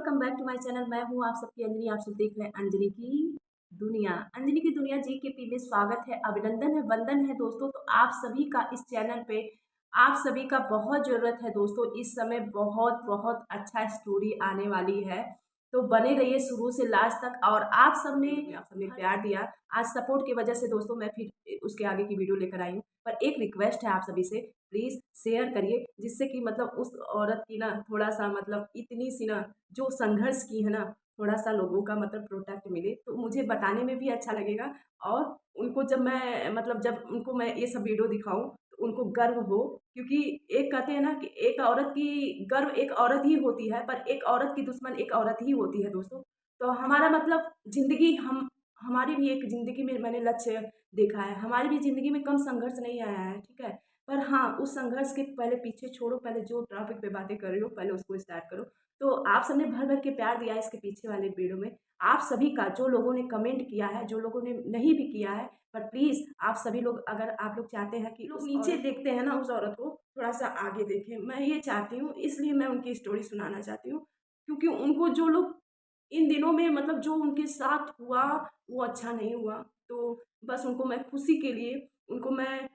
Welcome back to my channel. मैं हूँ आप सबकी अंजनी। आप सब देख रहे हैं अंजनी की दुनिया। अंजनी की दुनिया JKP में स्वागत है, अभिनंदन है, वंदन है दोस्तों। तो आप सभी का इस चैनल पे आप सभी का बहुत ज़रूरत है दोस्तों। इस समय बहुत बहुत अच्छा स्टोरी आने वाली है, तो बने रहिए शुरू से लास्ट तक। और आप सबने प्यार दिया, आज सपोर्ट की वजह से दोस्तों मैं फिर उसके आगे की वीडियो लेकर आई हूँ। पर एक रिक्वेस्ट है आप सभी से, प्लीज़ शेयर करिए, जिससे कि मतलब उस औरत की ना थोड़ा सा मतलब इतनी सी ना जो संघर्ष की है ना, थोड़ा सा लोगों का मतलब प्रोटेक्ट मिले, तो मुझे बताने में भी अच्छा लगेगा। और उनको जब मैं मतलब जब उनको मैं ये सब वीडियो दिखाऊं तो उनको गर्व हो। क्योंकि एक कहते हैं ना कि एक औरत की गर्व एक औरत ही होती है, पर एक औरत की दुश्मन एक औरत ही होती है दोस्तों। तो हमारा मतलब जिंदगी हमारी भी एक ज़िंदगी में मैंने लक्ष्य देखा है, हमारी भी ज़िंदगी में कम संघर्ष नहीं आया है, ठीक है। पर हाँ, उस संघर्ष के पहले पीछे छोड़ो, पहले जो टॉपिक पे बातें कर रही हो पहले उसको स्टार्ट करो। तो आप सबने भर-भर के प्यार दिया है इसके पीछे वाले वीडियो में। आप सभी का जो लोगों ने कमेंट किया है, जो लोगों ने नहीं भी किया है, पर प्लीज़ आप सभी लोग अगर आप लोग चाहते हैं कि लोग नीचे देखते हैं ना उस औरत को, थोड़ा-सा आगे देखें। मैं ये चाहती हूँ, इसलिए मैं उनकी स्टोरी सुनाना चाहती हूँ। क्योंकि उनको जो लोग इन दिनों में मतलब जो उनके साथ हुआ, वो अच्छा नहीं हुआ। तो बस उनको मैं खुशी के लिए उनको मैं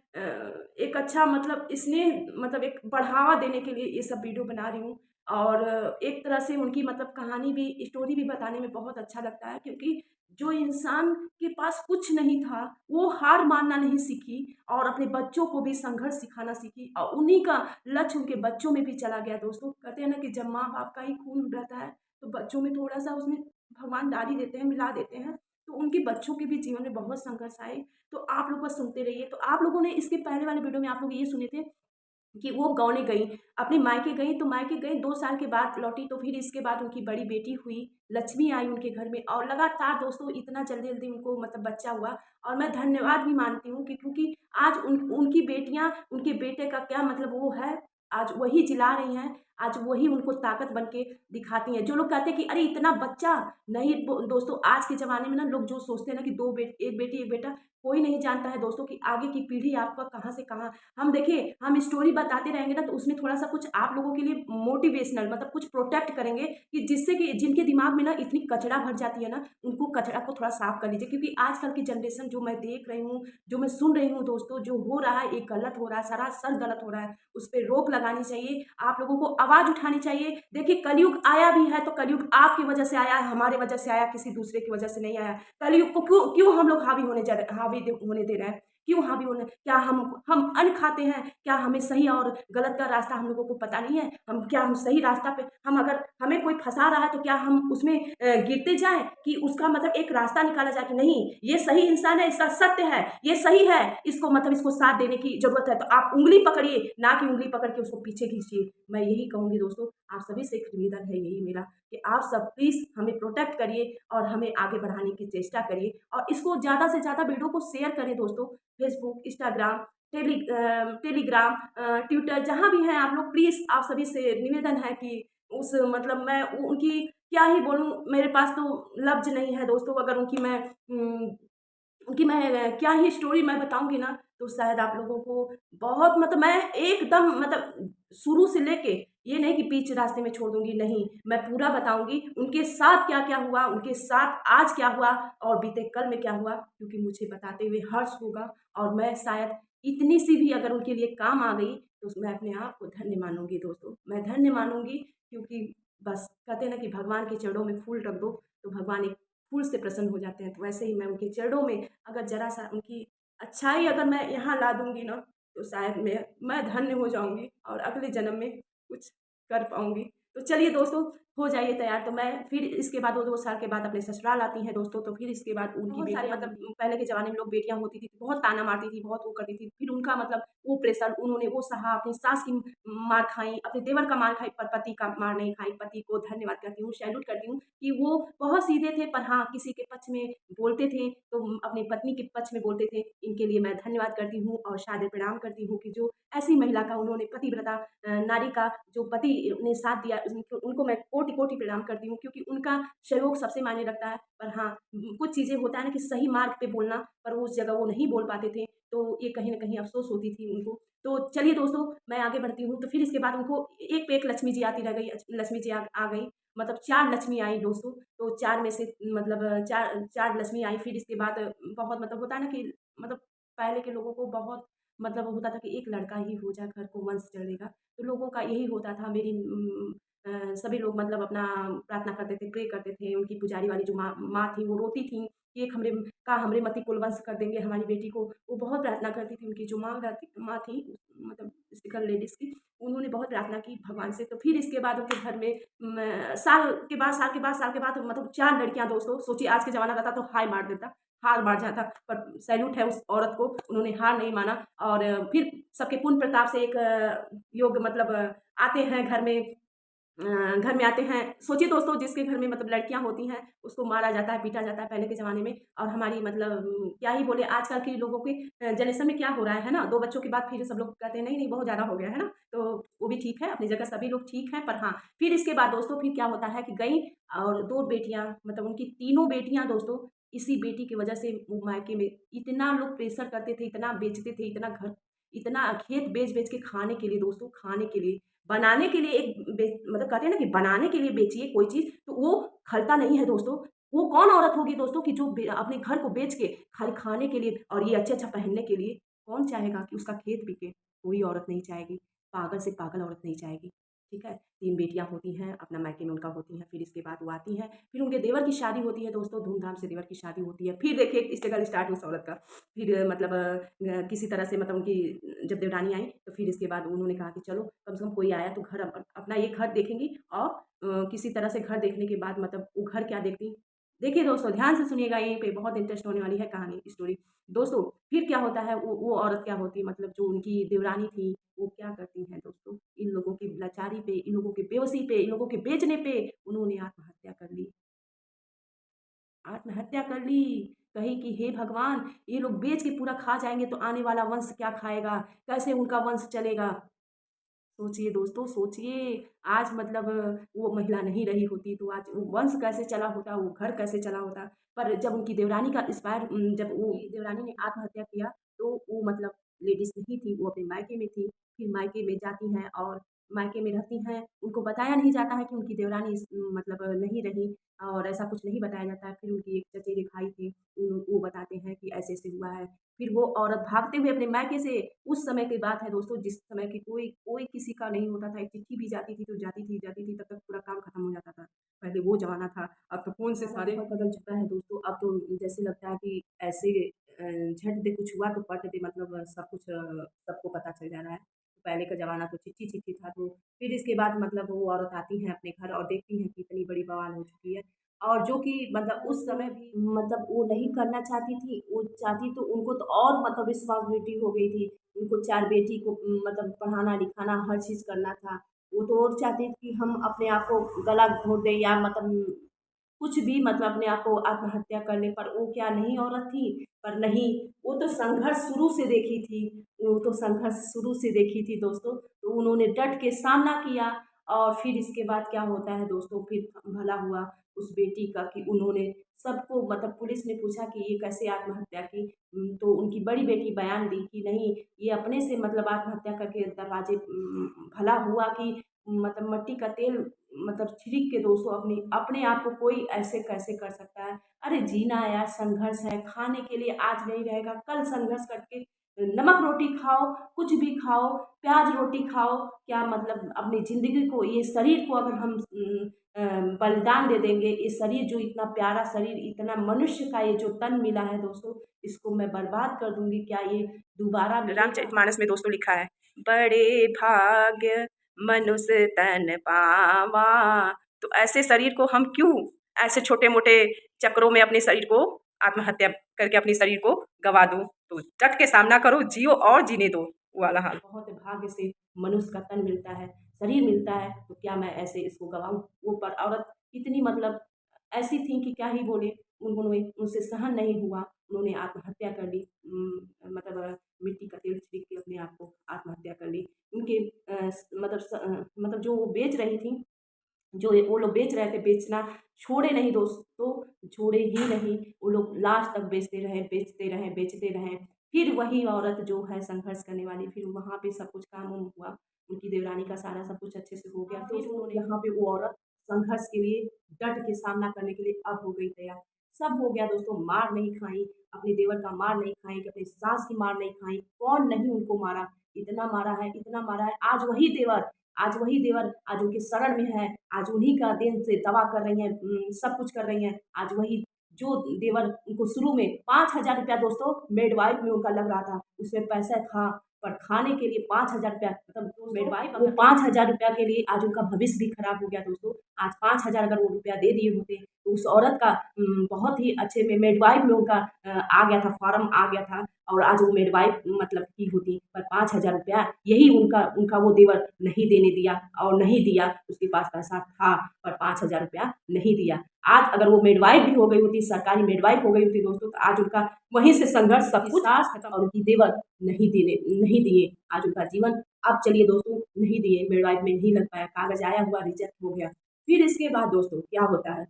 एक अच्छा मतलब स्नेह मतलब एक बढ़ावा देने के लिए ये सब वीडियो बना रही हूँ। और एक तरह से उनकी मतलब कहानी भी स्टोरी भी बताने में बहुत अच्छा लगता है। क्योंकि जो इंसान के पास कुछ नहीं था, वो हार मानना नहीं सीखी और अपने बच्चों को भी संघर्ष सिखाना सीखी, और उन्हीं का लक्ष्य उनके बच्चों में भी चला गया दोस्तों। कहते हैं ना कि जब माँ-बाप का ही खून रहता है, तो बच्चों में थोड़ा-सा उसमें भगवान डाल ही देते हैं, मिला देते हैं। तो उनके बच्चों के भी जीवन में बहुत संघर्ष आए। तो आप लोग बस सुनते रहिए। तो आप लोगों ने इसके पहले वाले वीडियो में आप लोग ये सुने थे कि वो गाँव गईं, अपने मायके गईं, तो मायके गईं 2 साल के बाद लौटी, तो फिर इसके बाद उनकी बड़ी बेटी हुई, लक्ष्मी आई उनके घर में, और लगातार दोस्तों इतना जल्दी-जल्दी उनको मतलब बच्चा हुआ। और मैं धन्यवाद भी मानती हूँ कि क्योंकि आज उनकी बेटियाँ, उनके बेटे का क्या मतलब वो है, आज वही जिला रही हैं, आज वही उनको ताकत बन के दिखाती हैं। जो लोग कहते हैं कि अरे इतना बच्चा, नहीं दोस्तों आज के ज़माने में ना लोग जो सोचते हैं ना कि 2 1 बेटी 1 बेटा, कोई नहीं जानता है दोस्तों कि आगे की पीढ़ी आपका कहाँ से कहाँ। हम देखिए, हम स्टोरी बताते रहेंगे ना, तो उसमें थोड़ा-सा कुछ आप लोगों के लिए मोटिवेशनल मतलब कुछ प्रोटेक्ट करेंगे कि जिससे कि जिनके दिमाग में ना इतनी कचरा भर जाती है ना, उनको कचरा को थोड़ा साफ कर लीजिए। क्योंकि आजकल की जनरेशन जो मैं देख रही हूँ, जो मैं सुन रही हूँ दोस्तों, जो हो रहा है ये गलत हो रहा है, सरासर गलत हो रहा है। उस पे रोक लगानी चाहिए, आप लोगों को आवाज़ उठानी चाहिए। देखिए कलयुग आया भी है, तो कलयुग आपकी वजह से आया है, हमारे वजह से आया, किसी दूसरे की वजह से नहीं आया। कलयुग को क्यों क्यों हम लोग होने दे रहे हैं? क्यों हावी होने, क्या हम अन्न खाते हैं? क्या हमें सही और गलत का रास्ता हम लोगों को पता नहीं है? हम सही रास्ता पे, हम अगर हमें कोई फँसा रहा है तो क्या हम उसमें गिरते जाएँ कि उसका मतलब एक रास्ता निकाला जाए कि नहीं, ये सही इंसान है, इसका सत्य है, ये सही है, इसको मतलब इसको साथ देने की ज़रूरत है। तो आप उँगली पकड़िए, ना कि उँगली पकड़ के उसको पीछे खींचिए। मैं यही कहूँगी दोस्तों, आप सभी से एक निवेदन है यही मेरा कि आप सब प्लीज़ हमें प्रोटेक्ट करिए और हमें आगे बढ़ाने की चेष्टा करिए, और इसको ज़्यादा से ज़्यादा वीडियो को शेयर करें दोस्तों। फेसबुक, इंस्टाग्राम, टेलीग्राम, ट्विटर, जहाँ भी हैं आप लोग, प्लीज़ आप सभी से निवेदन है कि उस मतलब मैं उनकी क्या ही बोलूँ, मेरे पास तो लफ़्ज़ नहीं है दोस्तों। अगर उनकी मैं क्या ही स्टोरी मैं बताऊँगी ना, तो शायद आप लोगों को बहुत मतलब मैं एकदम मतलब शुरू से लेके, ये नहीं कि बीच रास्ते में छोड़ दूँगी, नहीं, मैं पूरा बताऊँगी उनके साथ क्या-क्या हुआ, उनके साथ आज क्या हुआ और बीते कल में क्या हुआ, क्योंकि मुझे बताते हुए हर्ष होगा। और मैं शायद इतनी सी भी अगर उनके लिए काम आ गई, तो मैं अपने आप को धन्य मानूँगी दोस्तों, मैं धन्य मानूँगी। क्योंकि बस कहते हैं ना कि भगवान के चरणों में फूल रख दो, तो भगवान एक फूल से प्रसन्न हो जाते हैं। तो वैसे ही मैं उनके चरणों में अगर ज़रा-सा उनकी अच्छाई अगर मैं यहाँ ला दूँगी ना, तो शायद मैं धन्य हो जाऊँगी और अगले जन्म में कुछ कर पाऊँगी। तो चलिए दोस्तों, हो जाइए तैयार। तो मैं फिर इसके बाद 2-2 साल के बाद अपने ससुराल आती हैं दोस्तों, तो फिर इसके बाद उनकी बहुत सारी मतलब पहले के ज़माने में लोग बेटियाँ होती थी, बहुत ताना मारती थी, बहुत वो करती थी। फिर उनका मतलब वो प्रेशर उन्होंने वो सहा, अपनी सास की मार खाई, अपने देवर का मार खाई, पर पति का मार नहीं खाई। पति को धन्यवाद करती हूँ, सैल्यूट करती हूँ कि वो बहुत सीधे थे, पर हाँ, किसी के पक्ष में बोलते थे, तो अपनी पत्नी के पक्ष में बोलते थे। इनके लिए मैं धन्यवाद करती हूँ और सादर प्रणाम करती हूँ कि जो ऐसी महिला का उन्होंने पतिव्रता नारी का जो पति ने साथ दिया, उनको मैं कोटि-कोटि प्रणाम करती हूँ, क्योंकि उनका सहयोग सबसे मायने रखता है। पर हाँ, कुछ चीज़ें होता है ना कि सही मार्ग पे बोलना, पर उस जगह वो नहीं बोल पाते थे, तो ये कहीं न कहीं अफ़सोस होती थी उनको। तो चलिए दोस्तों, मैं आगे बढ़ती हूँ। तो फिर इसके बाद उनको एक पे एक लक्ष्मी जी आती रह गई, लक्ष्मी जी आ गई। मतलब 4 लक्ष्मी आई दोस्तों, तो 4 में से मतलब 4 लक्ष्मी आई। फिर इसके बाद बहुत मतलब होता है ना कि मतलब पहले के लोगों को बहुत मतलब होता था कि एक लड़का ही हो जाए, घर को वंश चलेगा। तो लोगों का यही होता था। सभी लोग मतलब अपना प्रार्थना करते थे, प्रे करते थे। उनकी पुजारी वाली जो माँ माँ थी, वो रोती थीं कि एक हमरे मती कुलवंश कर देंगे हमारी बेटी को। वो बहुत प्रार्थना करती थी। उनकी जो माँ थी मतलब सिकल लेडीज़ की, उन्होंने बहुत प्रार्थना की भगवान से। तो फिर इसके बाद उनके घर में साल के बाद मतलब 4 लड़कियाँ दोस्तों, सोचिए आज के ज़माना रहता तो हाय मार देता, हार मार जाता, पर सैल्यूट है उस औरत को, उन्होंने हार नहीं माना। और फिर सबके पुण्य प्रताप से एक योग मतलब आते हैं घर में आते हैं। सोचिए दोस्तों, जिसके घर में मतलब लड़कियाँ होती हैं, उसको मारा जाता है, पीटा जाता है पहले के ज़माने में। और हमारी मतलब क्या ही बोले, आजकल के लोगों के जनरेशन में क्या हो रहा है ना, 2 बच्चों के बाद फिर सब लोग कहते हैं नहीं, नहीं बहुत ज़्यादा हो गया है ना, तो वो भी ठीक है, अपनी जगह सभी लोग ठीक हैं। पर हाँ, फिर इसके बाद दोस्तों फिर क्या होता है कि गई और 2 बेटियाँ मतलब उनकी तीनों बेटियाँ दोस्तों, इसी बेटी की वजह से वो मायके में इतना लोग प्रेशर करते थे, इतना बेचते थे, इतना खेत बेच-बेच के खाने के लिए दोस्तों, खाने के लिए, बनाने के लिए एक मतलब कहते हैं ना कि बनाने के लिए बेचिए कोई चीज़, तो वो खलता नहीं है दोस्तों। वो कौन औरत होगी दोस्तों कि जो अपने घर को बेच के खाली खाने के लिए और ये अच्छा-अच्छा पहनने के लिए, कौन चाहेगा कि उसका खेत बिके? कोई औरत नहीं चाहेगी, पागल से पागल औरत नहीं चाहेगी, ठीक है? 3 बेटियाँ होती हैं, अपना मायके में उनका होती हैं, फिर इसके बाद वो आती हैं, फिर उनके देवर की शादी होती है दोस्तों, धूम-धाम से देवर की शादी होती है। फिर देखिए स्ट्रगल स्टार्ट उस औरत का। फिर मतलब किसी तरह से मतलब उनकी जब देवरानी आई, तो फिर इसके बाद उन्होंने कहा कि चलो कम से कम कोई आया तो घर अपना ये घर देखेंगी। और किसी तरह से घर देखने के बाद मतलब वो घर क्या देखती, देखिए दोस्तों ध्यान से सुनिएगा, यहीं पे बहुत इंटरेस्ट होने वाली है कहानी स्टोरी। दोस्तों फिर क्या होता है, वो औरत क्या होती है मतलब जो उनकी देवरानी थी, वो क्या करती हैं दोस्तों, इन लोगों की लाचारी पे, इन लोगों की बेबसी पे, इन लोगों के बेचने पे उन्होंने आत्महत्या कर ली। आत्महत्या कर ली। कही कि हे भगवान, ये लोग बेच के पूरा खा जाएँगे तो आने वाला वंश क्या खाएगा? कैसे उनका वंश चलेगा? सोचिए दोस्तों, सोचिए, आज मतलब वो महिला नहीं रही होती तो आज वो वंश कैसे चला होता, वो घर कैसे चला होता। पर जब उनकी देवरानी का जब वो देवरानी ने आत्महत्या किया, तो वो मतलब लेडीज़ नहीं थी, वो अपने मायके में थी। फिर मायके में जाती हैं और मायके में रहती हैं, उनको बताया नहीं जाता है कि उनकी देवरानी मतलब नहीं रही, और ऐसा कुछ नहीं बताया जाता है। फिर उनकी एक चचेरे भाई थे, वो बताते हैं कि ऐसे-ऐसे हुआ है। फिर वो औरत भागते हुए अपने मायके से, उस समय की बात है दोस्तों जिस समय कि कोई कोई किसी का नहीं होता था, एक चिट्ठी भी जाती थी तो जाती थी तब तक पूरा काम खत्म हो जाता था। पहले वो ज़माना था, अब तो फ़ोन से सारे बहुत बदल चुका है दोस्तों। अब तो जैसे लगता है कि ऐसे झट दे कुछ हुआ तो पट दे मतलब सब कुछ सबको पता चल जा रहा है। तो पहले का ज़माना तो चिट्ठी-चिट्ठी था। तो फिर इसके बाद मतलब वो औरत आती हैं अपने घर और देखती हैं कि इतनी बड़ी बवाल हो चुकी है। और जो कि मतलब उस समय भी मतलब वो नहीं करना चाहती थी, वो चाहती तो उनको तो और मतलब रिस्पॉन्सिबिलिटी हो गई थी। उनको 4 बेटी को मतलब पढ़ाना-लिखाना हर चीज़ करना था। वो तो और चाहती थी कि हम अपने आप को गला घोट दें या मतलब कुछ भी मतलब अपने आप को आत्महत्या कर लें, पर वो क्या नहीं औरत थी, पर नहीं, वो तो संघर्ष शुरू से देखी थी, वो तो संघर्ष शुरू से देखी थी दोस्तों, तो उन्होंने डट के सामना किया। और फिर इसके बाद क्या होता है दोस्तों, फिर भला हुआ उस बेटी का कि उन्होंने सबको मतलब पुलिस ने पूछा कि ये कैसे आत्महत्या की, तो उनकी बड़ी बेटी बयान दी कि नहीं, ये अपने से मतलब आत्महत्या करके दरवाजे भला हुआ कि मतलब मिट्टी का तेल मतलब छिड़क के दोस्तों अपनी अपने आप को कोई ऐसे कैसे कर सकता है? अरे जीना है यार, संघर्ष है, खाने के लिए आज नहीं रहेगा, कल संघर्ष करके नमक रोटी खाओ, कुछ भी खाओ, प्याज रोटी खाओ, क्या मतलब अपनी ज़िंदगी को, ये शरीर को अगर हम बलिदान दे देंगे, ये शरीर जो इतना प्यारा शरीर, इतना मनुष्य का ये जो तन मिला है दोस्तों, इसको मैं बर्बाद कर दूँगी, क्या ये दोबारा मिलेगा? रामचरितमानस में दोस्तों लिखा है, बड़े भाग्य मनुष्य तन पावा। तो ऐसे शरीर को हम क्यों ऐसे छोटे-मोटे चक्करों में अपने शरीर को आत्महत्या करके अपने शरीर को गँवा दूँ? तो डट के सामना करो, जियो और जीने दो, वो वाला हाल। बहुत भाग्य से मनुष्य का तन मिलता है, शरीर मिलता है, तो क्या मैं ऐसे इसको गँवाऊँ? वो पर औरत इतनी मतलब ऐसी थी कि क्या ही बोले, उन्होंने उनसे सहन नहीं हुआ, उन्होंने आत्महत्या कर ली। मतलब मिट्टी का तेल छिड़क के अपने आप को आत्महत्या कर ली। उनके मतलब जो वो बेच रही थीं, जो ये वो लोग बेच रहे थे, बेचना छोड़े नहीं दोस्तों, छोड़े ही नहीं, वो लोग लास्ट तक बेचते रहे, बेचते रहे, बेचते रहे। फिर वही औरत जो है संघर्ष करने वाली, फिर वहाँ पे सब कुछ काम-वाम हुआ, उनकी देवरानी का सारा सब कुछ अच्छे से हो गया, फिर उन्होंने यहाँ पे वो औरत संघर्ष के लिए, डट के सामना करने के लिए अब हो गई तैयार। सब हो गया दोस्तों, मार नहीं खाई, अपने देवर का मार नहीं खाई, कि अपनी सास की मार नहीं खाई, कौन नहीं उनको मारा, इतना मारा है, इतना मारा है। आज वही देवर आज उनके शरण में है, आज उन्हीं का देन से दवा कर रही हैं, सब कुछ कर रही हैं। आज वही जो देवर उनको शुरू में 5,000 रुपया दोस्तों मिडवाइफ में उनका लग रहा था, उसमें पैसा था, पर खाने के लिए 5,000 रुपया, मतलब मिडवाइफ वो 5,000 रुपया के लिए आज उनका भविष्य भी खराब हो गया दोस्तों। आज 5,000 अगर वो रुपया दे दिए होते तो उस औरत का बहुत ही अच्छे में मिडवाइफ में उनका आ गया था, फॉर्म आ गया था, और आज वो मिडवाइफ मतलब की होती। पर 5,000 रुपया यही उनका उनका वो देवर नहीं देने दिया, और नहीं दिया, उसके पास पैसा था पर 5,000 रुपया नहीं दिया। आज अगर वो मिडवाइफ भी हो गई होती, सरकारी मिडवाइफ हो गई होती दोस्तों, तो आज उनका वहीं से संघर्ष सब कुछ, सास खत्म और उनकी देवर नहीं दिए, आज उनका जीवन। अब चलिए दोस्तों, नहीं दिए, मिडवाइफ में नहीं लग पाया, कागज आया हुआ रिजेक्ट हो गया। फिर इसके बाद दोस्तों क्या होता है,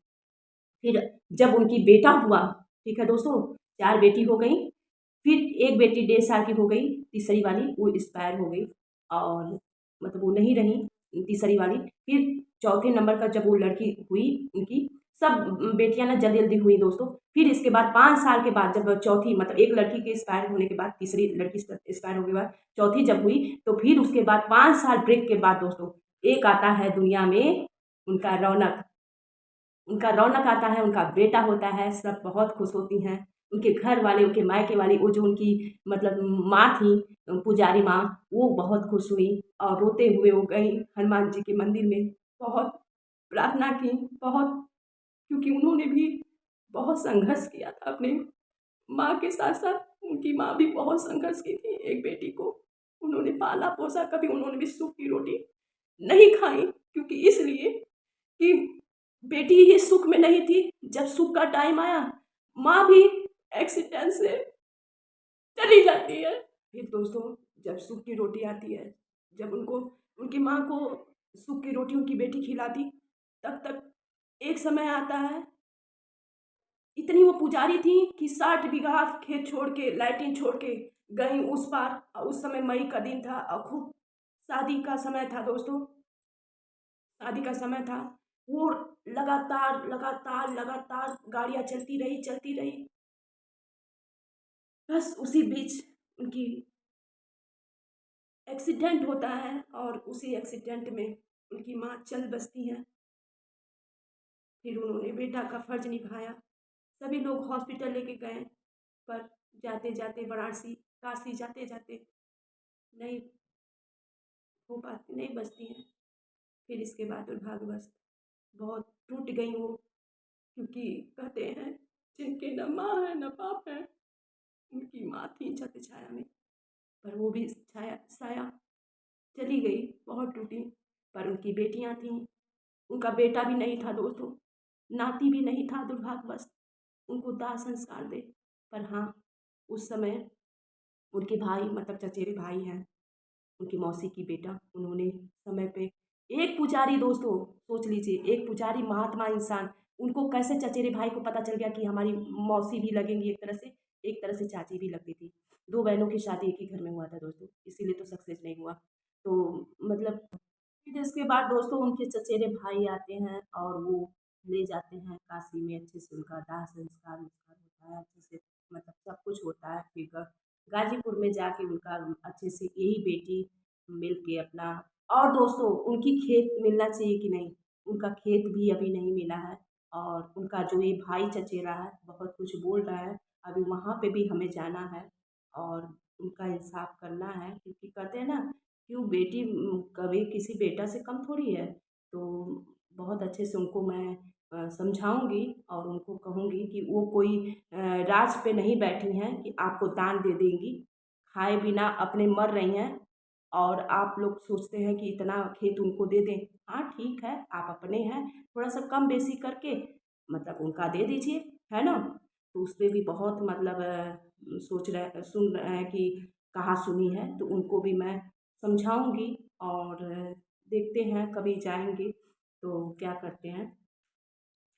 फिर जब उनकी बेटा हुआ, ठीक है दोस्तों, 4 बेटी हो गई, फिर एक बेटी 1.5 साल की हो गई, तीसरी वाली वो एक्सपायर हो गई, और मतलब वो नहीं रही तीसरी वाली। फिर चौथे नंबर का जब वो लड़की हुई उनकी, सब बेटियां ना जल्दी जल्दी हुई दोस्तों। फिर इसके बाद 5 साल के बाद जब चौथी, मतलब एक लड़की के एक्सपायर होने के बाद, तीसरी लड़की एक्सपायर होने के बाद चौथी जब हुई, तो फिर उसके बाद 5 साल ब्रेक के बाद दोस्तों एक आता है दुनिया में, उनका रौनक। उनका रौनक आता है, उनका बेटा होता है, सब बहुत खुश होती हैं। उनके घर वाले, उनके मायके वाले, वो जो उनकी मतलब माँ थी, पुजारी माँ, वो बहुत खुश हुई और रोते हुए वो गई हनुमान जी के मंदिर में, बहुत प्रार्थना की, बहुत, क्योंकि उन्होंने भी बहुत संघर्ष किया था अपने माँ के साथ साथ। उनकी माँ भी बहुत संघर्ष की थी, एक बेटी को उन्होंने पाला पोसा, कभी उन्होंने भी सूख की रोटी नहीं खाई, क्योंकि इसलिए कि बेटी ही सुख में नहीं थी। जब सुख का टाइम आया, माँ भी एक्सीडेंट से चली जाती है। फिर दोस्तों जब सुख की रोटी आती है, जब उनको उनकी माँ को सुख की रोटी उनकी बेटी खिलाती, तब तक एक समय आता है, इतनी वो पुजारी थी कि 60 बीघा खेत छोड़ के, लैट्रिन छोड़ के गई उस पार, और उस समय मई का दिन था और खूब शादी का समय था दोस्तों, शादी का समय था। वो लगातार लगातार लगातार गाड़ियाँ चलती रही। बस उसी बीच उनकी एक्सीडेंट होता है, और उसी एक्सीडेंट में उनकी माँ चल बसती हैं। फिर उन्होंने बेटा का फर्ज निभाया, सभी लोग हॉस्पिटल लेके गए, पर जाते जाते वाराणसी, काशी जाते जाते नहीं हो पाती, नहीं बचती हैं। फिर इसके बाद दुर्भाग्यवश बहुत टूट गई वो, क्योंकि कहते हैं जिनके न माँ है न बाप है, उनकी माँ थी छत्र छाया में, पर वो भी छाया साया चली गई, बहुत टूटी। पर उनकी बेटियां थीं, उनका बेटा भी नहीं था दोस्तों, नाती भी नहीं था, दुर्भाग्यवश उनको दाह संस्कार दे। पर हाँ, उस समय उनके भाई, मतलब चचेरे भाई हैं, उनकी मौसी की बेटा, उन्होंने समय पे, एक पुजारी दोस्तों, सोच लीजिए, एक पुजारी महात्मा इंसान, उनको कैसे चचेरे भाई को पता चल गया कि हमारी मौसी भी लगेंगी, एक तरह से चाची भी लगती थी। 2 बहनों की शादी एक ही घर में हुआ था दोस्तों, इसीलिए तो सक्सेस नहीं हुआ। तो मतलब फिर इसके बाद दोस्तों उनके चचेरे भाई आते हैं, और वो ले जाते हैं काशी में, अच्छे से उनका दाह संस्कार उसकार होता है, अच्छे से मतलब सब कुछ होता है। फिर गाजीपुर में जाके उनका अच्छे से यही बेटी मिल के अपना, और दोस्तों उनकी खेत मिलना चाहिए कि नहीं, उनका खेत भी अभी नहीं मिला है। और उनका जो ये भाई चचेरा है बहुत कुछ बोल रहा है, अभी वहाँ पे भी हमें जाना है और उनका इंसाफ करना है, क्योंकि कहते हैं ना कि वो बेटी कभी किसी बेटा से कम थोड़ी है। तो बहुत अच्छे से उनको मैं समझाऊंगी, और उनको कहूँगी कि वो कोई राज पे नहीं बैठी हैं कि आपको दान दे देंगी, खाए बिना अपने मर रही हैं, और आप लोग सोचते हैं कि इतना खेत उनको दे दें। हाँ ठीक है, आप अपने हैं, थोड़ा सा कम बेसी करके मतलब उनका दे दीजिए, है ना। तो उस पे भी बहुत मतलब सोच रहे, सुन रहे हैं कि कहा सुनी है, तो उनको भी मैं समझाऊंगी, और देखते हैं कभी जाएंगे तो क्या करते हैं।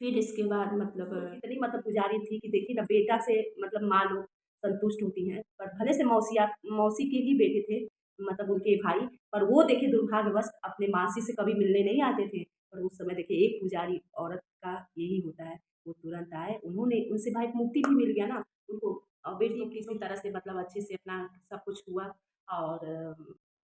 फिर इसके बाद मतलब इतनी मतलब पुजारी थी कि देखिए ना, बेटा से मतलब माँ लोग संतुष्ट होती हैं, पर भले से मौसी के ही बेटे थे, मतलब उनके भाई, पर वो देखिए दुर्भाग्यवश अपने मासी से कभी मिलने नहीं आते थे। और उस समय देखिए एक पुजारी औरत का यही होता है, वो तुरंत आए, उन्होंने उनसे भाई मुक्ति भी मिल गया ना उनको। बेटी किसी तरह से मतलब अच्छे से अपना सब कुछ हुआ। और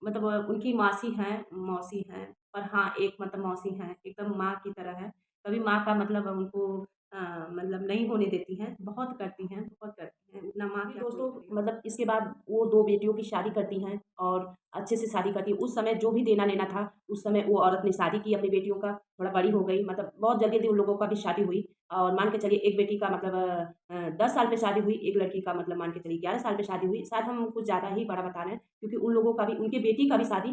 मतलब उनकी मासी हैं, मौसी हैं, पर हाँ एक मतलब मौसी हैं, एकदम माँ की तरह है। कभी माँ का मतलब उनको मतलब नहीं होने देती हैं, बहुत करती हैं, बहुत करती हैं, उतना माँ क्या दोस्तों मतलब इसके बाद वो 2 बेटियों की शादी करती हैं और अच्छे से शादी करती हैं। उस समय जो भी देना लेना था, उस समय वो औरत ने शादी की अपनी बेटियों का, थोड़ा बड़ी हो गई, मतलब बहुत जल्दी-जल्दी उन लोगों का भी शादी हुई। और मान के चलिए एक बेटी का मतलब 10 साल पे शादी हुई, एक लड़की का मतलब मान के चलिए 11 साल पे शादी हुई। शायद हम कुछ ज़्यादा ही बड़ा बता रहे हैं, क्योंकि उन लोगों का भी उनकी बेटी का भी शादी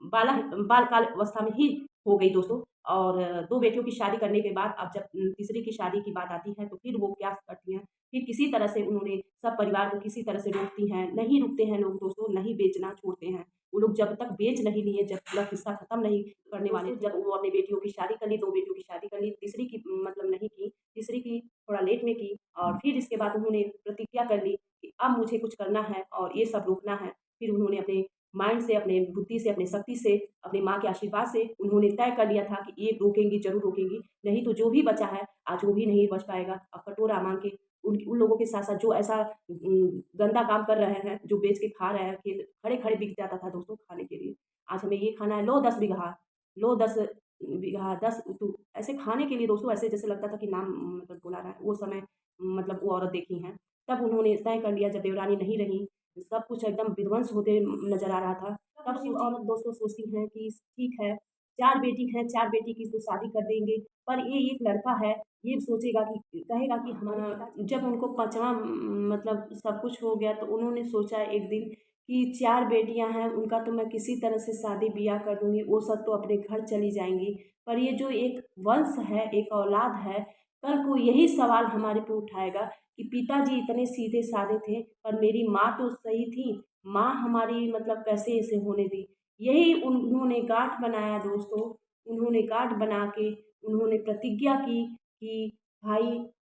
बाल काल अवस्था में ही हो गई दोस्तों। और 2 बेटियों की शादी करने के बाद अब जब तीसरी की शादी की बात आती है, तो फिर वो क्या करती हैं, फिर किसी तरह से उन्होंने सब परिवार को किसी तरह से रोकती हैं, नहीं रुकते हैं लोग दोस्तों, नहीं बेचना छोड़ते हैं। वो लोग जब तक बेच नहीं लिए, जब तक किस्सा खत्म नहीं करने वाले, जब वो अपनी बेटियों की शादी कर ली, 2 बेटियों की शादी कर ली, तीसरी की मतलब नहीं की, तीसरी की थोड़ा लेट में की। और फिर इसके बाद उन्होंने प्रतिज्ञा कर ली कि अब मुझे कुछ करना है और ये सब रोकना है। फिर उन्होंने अपने माइंड से, अपने बुद्धि से, अपनी शक्ति से, अपनी माँ के आशीर्वाद से उन्होंने तय कर लिया था कि ये रोकेंगी, ज़रूर रोकेंगी, नहीं तो जो भी बचा है आज वो भी नहीं बच पाएगा। अब कटोरा माँग के उन लोगों के साथ-साथ जो ऐसा गंदा काम कर रहे हैं, जो बेच के खा रहे हैं, फिर खड़े-खड़े बिक जाता था दोस्तों खाने के लिए। आज हमें ये खाना है, लो 10 बीघा, लो 10 बीघा, 10 उतु ऐसे खाने के लिए दोस्तों, ऐसे जैसे लगता था कि नाम मतलब बुला रहा है। वो समय मतलब वो औरत देखी हैं। तब उन्होंने तय कर लिया जब देवरानी नहीं रहीं, सब कुछ एकदम विध्वंस होते नज़र आ रहा था। तब फिर औरत दोस्तों सोचती हैं कि ठीक है, 4 बेटी हैं, 4 बेटी की तो शादी कर देंगे, पर ये एक लड़का है, ये सोचेगा कि कहेगा कि हमारे जब उनको 5वाँ मतलब सब कुछ हो गया, तो उन्होंने सोचा एक दिन कि 4 बेटियाँ हैं, उनका तो मैं किसी तरह से शादी-ब्याह कर दूँगी, वो सब तो अपने घर चली जाएँगी। पर ये जो एक वंश है, एक औलाद है, कल को यही सवाल हमारे पे उठाएगा कि पिताजी इतने सीधे-साधे थे, पर मेरी माँ तो सही थी, माँ हमारी मतलब कैसे इसे होने दी। यही उन्होंने गाँठ बनाया दोस्तों, उन्होंने गाँठ बना के उन्होंने प्रतिज्ञा की कि भाई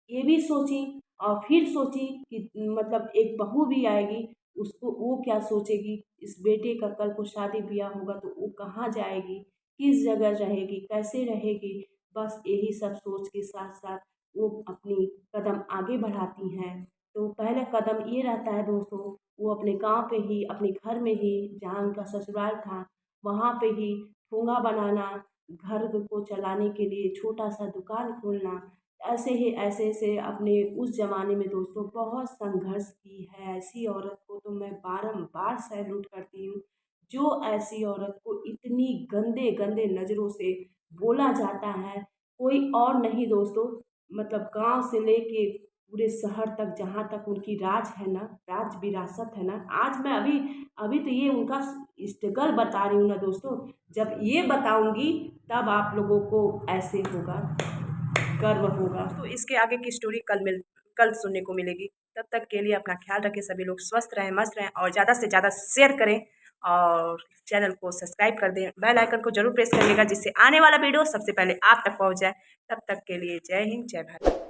ये भी सोची और फिर सोची कि मतलब एक बहू भी आएगी, उसको वो क्या सोचेगी, इस बेटे का कल को शादी-ब्याह होगा तो वो कहाँ जाएगी, किस जगह रहेगी, कैसे रहेगी। बस यही सब सोच के साथ-साथ वो अपनी कदम आगे बढ़ाती हैं। तो पहला कदम ये रहता है दोस्तों, वो अपने गाँव पे ही, अपने घर में ही, जहाँ उनका ससुराल था, वहाँ पे ही ठोंगा बनाना, घर को चलाने के लिए छोटा-सा दुकान खोलना। ऐसे-ऐसे अपने उस ज़माने में दोस्तों बहुत संघर्ष की है। ऐसी औरत को तो मैं बारंबार सैल्यूट करती हूँ, जो ऐसी औरत को इतनी गंदे-गंदे नज़रों से बोला जाता है, कोई और नहीं दोस्तों, मतलब गाँव से लेके पूरे शहर तक, जहाँ तक उनकी राज है ना, राज विरासत है ना, आज मैं अभी अभी तो ये उनका स्ट्रगल बता रही हूँ ना दोस्तों, जब ये बताऊँगी तब आप लोगों को ऐसे होगा, गर्व होगा। तो इसके आगे की स्टोरी कल सुनने को मिलेगी। तब तक के लिए अपना ख्याल रखें, सभी लोग स्वस्थ रहें, मस्त रहें और ज़्यादा से ज़्यादा शेयर करें और चैनल को सब्सक्राइब कर दें। बेल आइकन को ज़रूर प्रेस करिएगा, जिससे आने वाला वीडियो सबसे पहले आप तक पहुँच जाए। तब तक के लिए जय हिंद, जय भारत।